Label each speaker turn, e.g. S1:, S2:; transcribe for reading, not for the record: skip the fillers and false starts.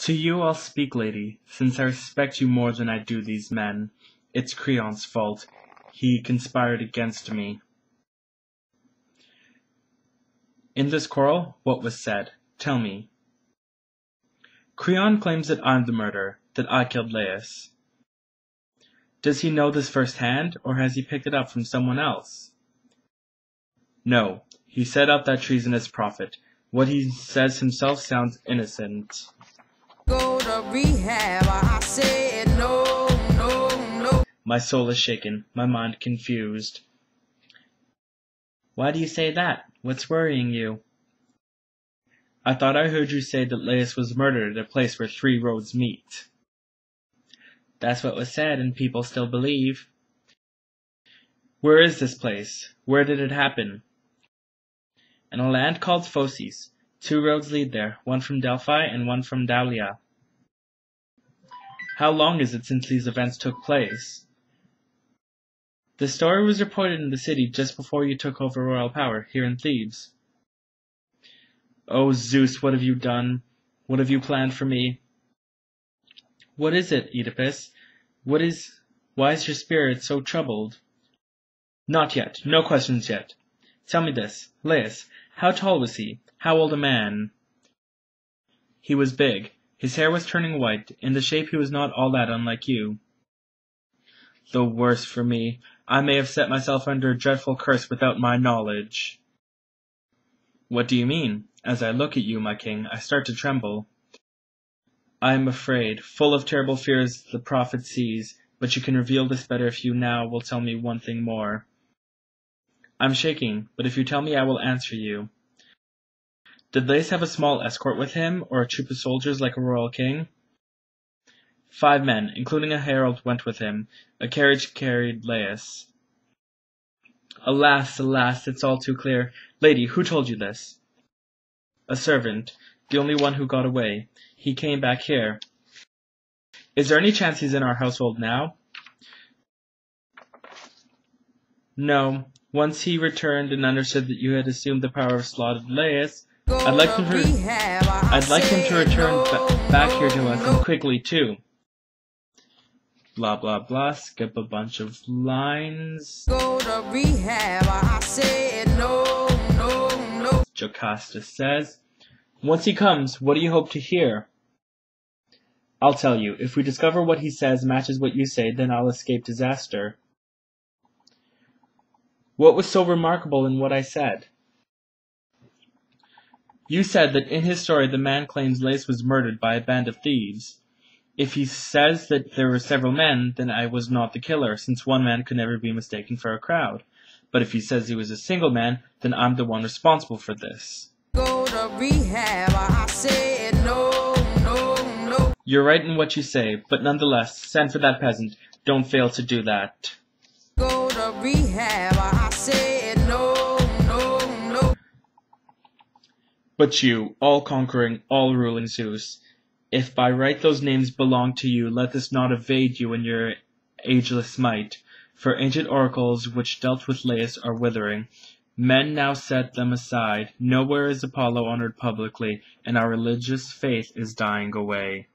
S1: To you I'll speak, lady, since I respect you more than I do these men. It's Creon's fault. He conspired against me. In this quarrel, what was said? Tell me. Creon claims that I'm the murderer, that I killed Laius. Does he know this firsthand, or has he picked it up from someone else? No, he set up that treasonous prophet. What he says himself sounds innocent.
S2: Go to rehab, I said no, no, no.
S1: My soul is shaken, my mind confused. Why do you say that? What's worrying you? I thought I heard you say that Laius was murdered at a place where 3 roads meet. That's what was said, and people still believe. Where is this place? Where did it happen? In a land called Phocis. 2 roads lead there, one from Delphi and one from Daulia. How long is it since these events took place? The story was reported in the city just before you took over royal power, here in Thebes. Oh Zeus, what have you done? What have you planned for me? What is it, Oedipus? Why is your spirit so troubled? Not yet, no questions yet. Tell me this, Laius, how tall was he? How old a man? He was big. His hair was turning white. In the shape he was not all that unlike you. The worse for me. I may have set myself under a dreadful curse without my knowledge. What do you mean? As I look at you, my king, I start to tremble. I am afraid, full of terrible fears the prophet sees, but you can reveal this better if you now will tell me one thing more. I'm shaking, but if you tell me I will answer you. Did Laius have a small escort with him, or a troop of soldiers like a royal king? 5 men, including a herald, went with him. A carriage carried Laius. Alas, alas, it's all too clear. Lady, who told you this? A servant, the only one who got away. He came back here. Is there any chance he's in our household now? No. Once he returned and understood that you had assumed the power of slaughtered Laius, I'd like him to return back here to us, and quickly too. Blah blah blah, skip a bunch of lines.
S2: Go to rehab, I said no, no, no.
S1: Jocasta says, once he comes, what do you hope to hear? I'll tell you, if we discover what he says matches what you say, then I'll escape disaster. What was so remarkable in what I said? You said that in his story the man claims Laius was murdered by a band of thieves. If he says that there were several men, then I was not the killer, since one man could never be mistaken for a crowd. But if he says he was a single man, then I'm the one responsible for this.
S2: Go to rehab, I said no, no, no.
S1: You're right in what you say, but nonetheless, send for that peasant. Don't fail to do that.
S2: Go to rehab, I said no, no, no.
S1: But you, all-conquering, all-ruling Zeus, if by right those names belong to you, let this not evade you in your ageless might. For ancient oracles which dealt with Laius are withering. Men now set them aside. Nowhere is Apollo honored publicly, and our religious faith is dying away.